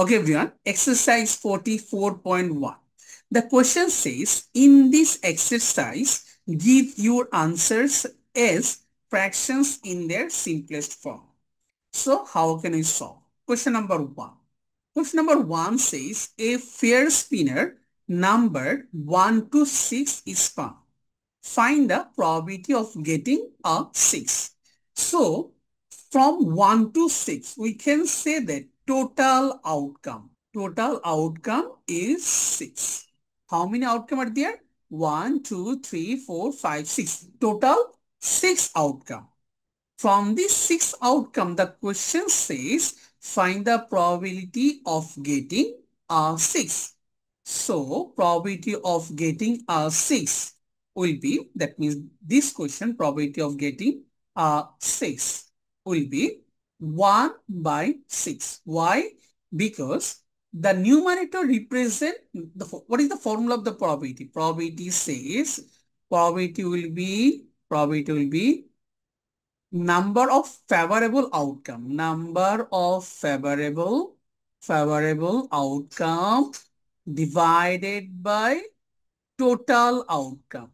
Okay, everyone, exercise 44.1. The question says, in this exercise, give your answers as fractions in their simplest form. So, how can we solve? Question number 1. Question number 1 says, a fair spinner numbered 1 to 6 is found. Find the probability of getting a 6. So, from 1 to 6, we can say that total outcome is 6. How many outcome are there? 1, 2, 3, 4, 5, 6. Total 6 outcome. From this 6 outcome, the question says, find the probability of getting a 6. So, probability of getting a 6 will be, that means this question, probability of getting a 6 will be 1 by 6. Why? Because the numerator represent, what is the formula of the probability? Probability says, probability will be number of favorable outcome, favorable outcome divided by total outcome,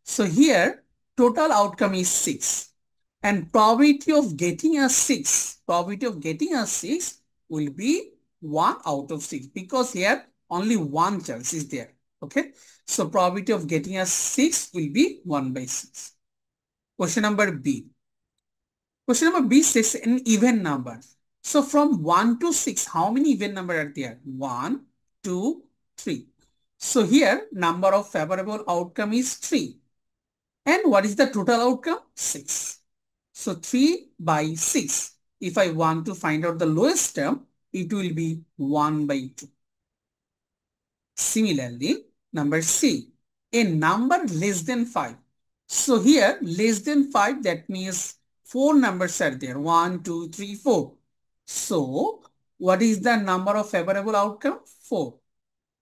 So here total outcome is 6 and probability of getting a 6 will be 1 out of 6 because here only one chance is there. Okay, so probability of getting a 6 will be 1 by 6. Question number B. Question number B says an even number. So from 1 to 6, how many even number are there? 1, 2, 3. So here number of favorable outcome is 3. And what is the total outcome? 6. So 3 by 6. If I want to find out the lowest term, it will be 1 by 2. Similarly, number C, a number less than 5. So here less than 5, that means 4 numbers are there. 1, 2, 3, 4. So what is the number of favorable outcome? 4.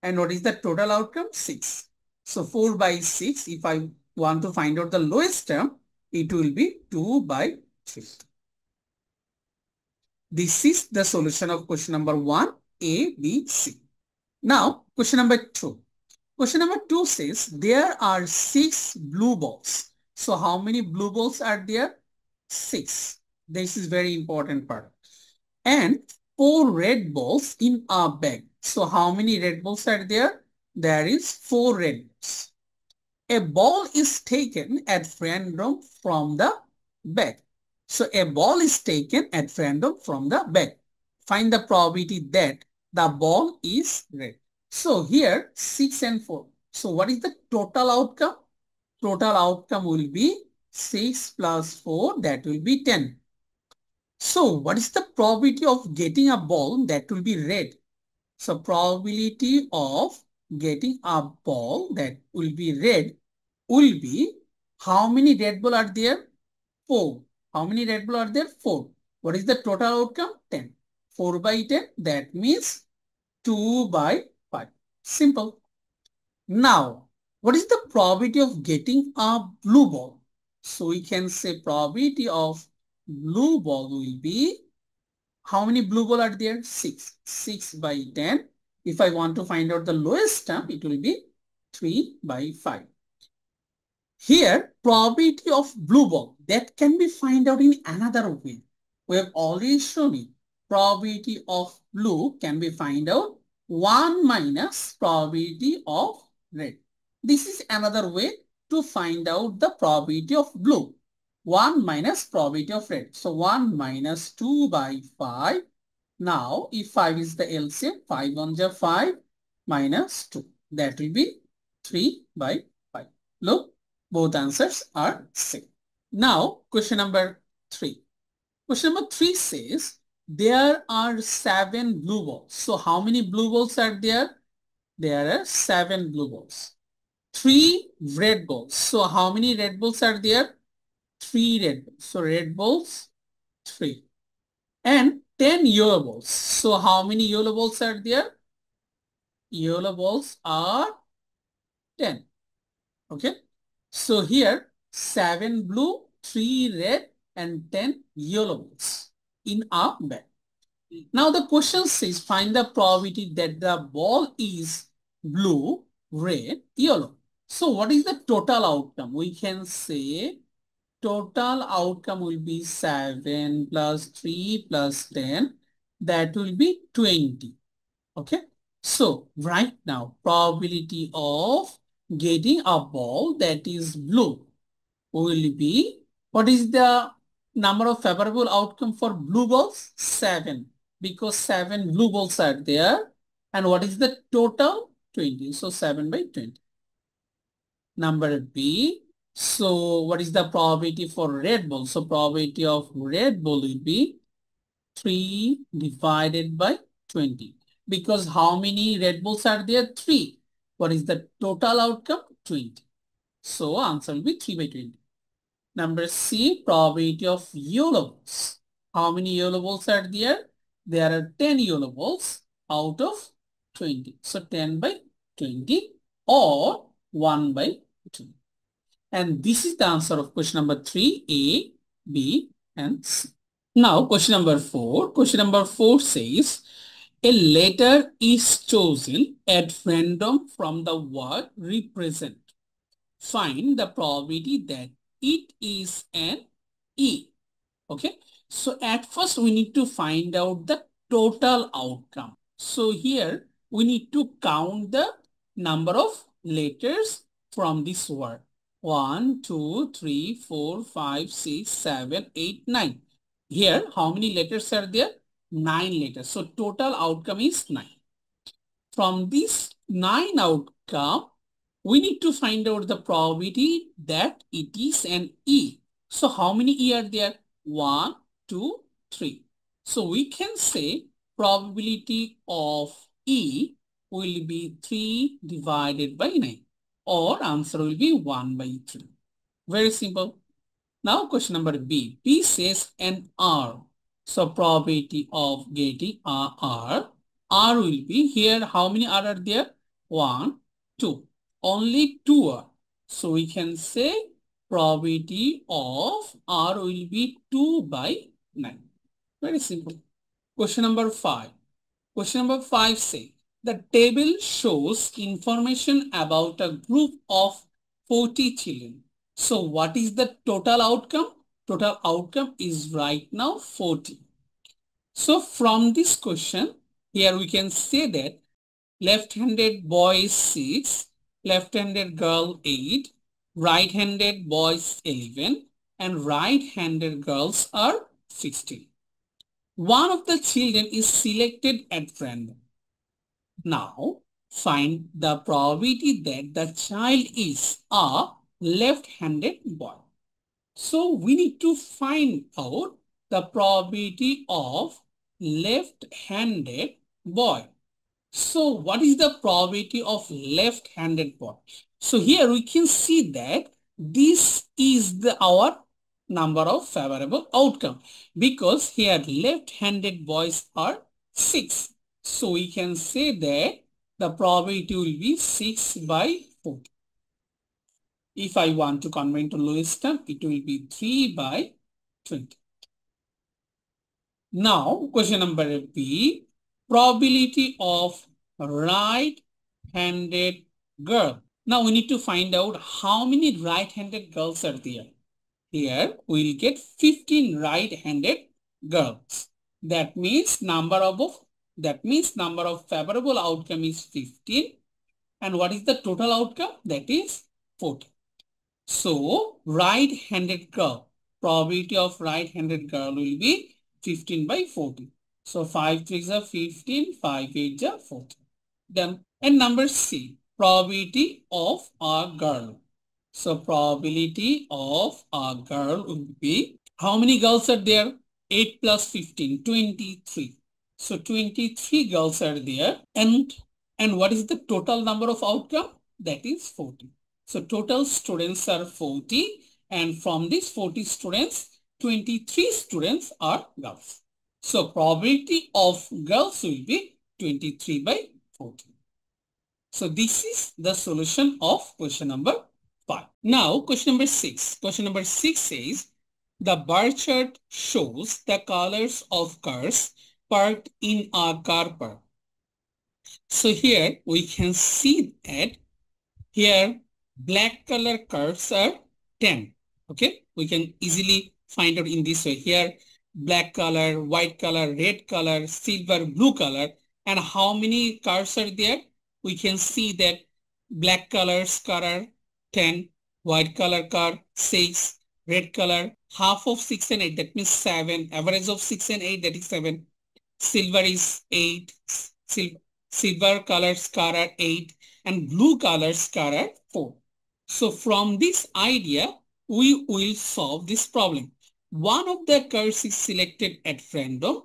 And what is the total outcome? 6. So 4 by 6, if I want to find out the lowest term, it will be 2 by 3. This is the solution of question number 1, A, B, C. Now, question number 2. Question number 2 says there are 6 blue balls. So how many blue balls are there? 6. This is very important part. And 4 red balls in a bag. So how many red balls are there? There is 4 red balls. A ball is taken at random from the bag. So a ball is taken at random from the bag. Find the probability that the ball is red. So here 6 and 4. So what is the total outcome? Total outcome will be 6 plus 4, that will be 10. So what is the probability of getting a ball that will be red? So probability of getting a ball that will be red will be, how many red ball are there? 4. How many red ball are there? 4. What is the total outcome? 10. 4 by 10, that means 2 by 5. Simple. Now, what is the probability of getting a blue ball? So we can say probability of blue ball will be, how many blue ball are there? 6. 6 by 10. If I want to find out the lowest term, it will be 3 by 5. Here, probability of blue ball, that can be find out in another way. We have already shown it. Probability of blue can be find out 1 minus probability of red. This is another way to find out the probability of blue. 1 minus probability of red. So 1 minus 2 by 5. Now, if 5 is the LCM, 5 on the 5 minus 2. That will be 3 by 5. Look. Both answers are same. Now, question number 3. Question number 3 says, there are 7 blue balls. So, how many blue balls are there? There are 7 blue balls. 3 red balls. So, how many red balls are there? 3 red balls. So, red balls, 3. And 10 yellow balls. So, how many yellow balls are there? Yellow balls are 10. Okay. So here 7 blue, 3 red and 10 yellow balls in a bag. Now the question says find the probability that the ball is blue, red, yellow. So what is the total outcome? We can say total outcome will be 7 plus 3 plus 10. That will be 20. Okay. So right now probability of getting a ball that is blue will be, what is the number of favorable outcome for blue balls? 7, because 7 blue balls are there. And what is the total? 20. So 7 by 20. Number B. So what is the probability for red ball? So probability of red ball will be 3 divided by 20. Because how many red balls are there? 3. What is the total outcome? 20. So answer will be 3 by 20. Number C, probability of yellow balls. How many yellow balls are there? There are 10 yellow balls out of 20. So 10 by 20 or 1 by 2. And this is the answer of question number 3, A, B, and C. Now question number 4. Question number 4 says, a letter is chosen at random from the word represent. Find the probability that it is an E. Okay. So at first we need to find out the total outcome. So here we need to count the number of letters from this word. 1, 2, 3, 4, 5, 6, 7, 8, 9. Here how many letters are there? 9 letters. So total outcome is 9. From this 9 outcome, we need to find out the probability that it is an E. So how many E are there? 1, 2, 3. So we can say probability of E will be 3 divided by 9, or answer will be 1 by 3. Very simple. Now question number B. B says an R. So probability of getting a R. R will be here. How many R are there? 1, 2. Only 2 R. So we can say probability of R will be 2 by 9. Very simple. Question number 5. Question number 5 says the table shows information about a group of 40 children. So what is the total outcome? Total outcome is right now 40. So from this question, here we can say that left-handed boy is 6, left-handed girl 8, right-handed boys 11, and right-handed girls are 16. One of the children is selected at random. Now, find the probability that the child is a left-handed boy. So we need to find out the probability of left-handed boy. So what is the probability of left-handed boy? So here we can see that this is our number of favorable outcome, because here left-handed boys are 6. So we can say that the probability will be 6 by 40. If I want to convert to lowest term, it will be 3 by 20. Now, question number B, probability of right-handed girl. Now, we need to find out how many right-handed girls are there. Here, we'll get 15 right-handed girls. That means number of favorable outcome is 15. And what is the total outcome? That is 40. So, right-handed girl, probability of right-handed girl will be 15 by 40. So, 5 3s are 15, 5 8s are 40. Done. And number C, probability of a girl. So, probability of a girl would be, how many girls are there? 8 plus 15, 23. So, 23 girls are there. And what is the total number of outcome? That is 40. So total students are 40, and from these 40 students, 23 students are girls. So probability of girls will be 23 by 40. So this is the solution of question number 5. Now question number 6. Question number 6 says the bar chart shows the colors of cars parked in a car park. So here we can see that here black color cars are 10. Okay, we can easily find out in this way. Here black color, white color, red color, silver, blue color. And how many cars are there? We can see that black colors car are 10, white color car 6, red color half of 6 and 8, that means 7, average of 6 and 8, that is 7. Silver is 8, silver colors car are 8, and blue colors car are 4. So from this idea, we will solve this problem. One of the cars is selected at random.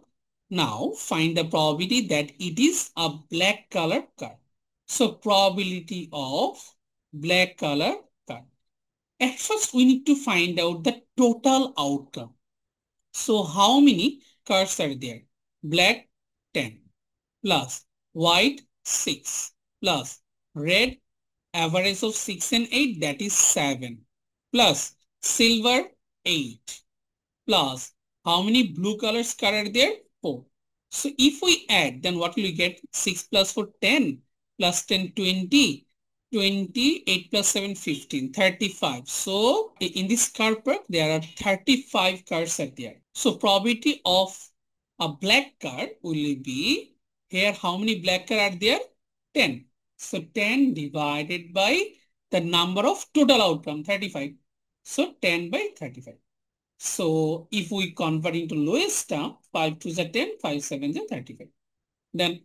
Now find the probability that it is a black color car. So probability of black color car. At first, we need to find out the total outcome. So how many cars are there? Black 10 plus white 6 plus red average of 6 and 8, that is 7 plus silver 8 plus how many blue colors car are there? 4. So if we add, then what will we get? 6 plus 4, 10 plus 10, 20. 28 plus 7, 15, 35. So in this car park, there are 35 cars are there. So probability of a black car will be, here how many black cars are there? 10. So 10 divided by the number of total outcome, 35. So 10 by 35. So if we convert into lowest term, 5 2s are 10, 5 7s are 35. Then,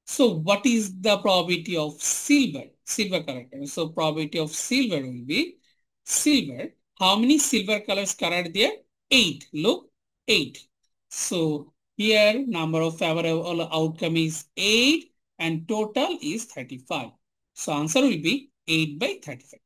so what is the probability of silver? Silver color. So probability of silver will be silver. How many silver colors are there? 8. Look, 8. So here number of favorable outcome is 8 and total is 35. So answer will be 8 by 35.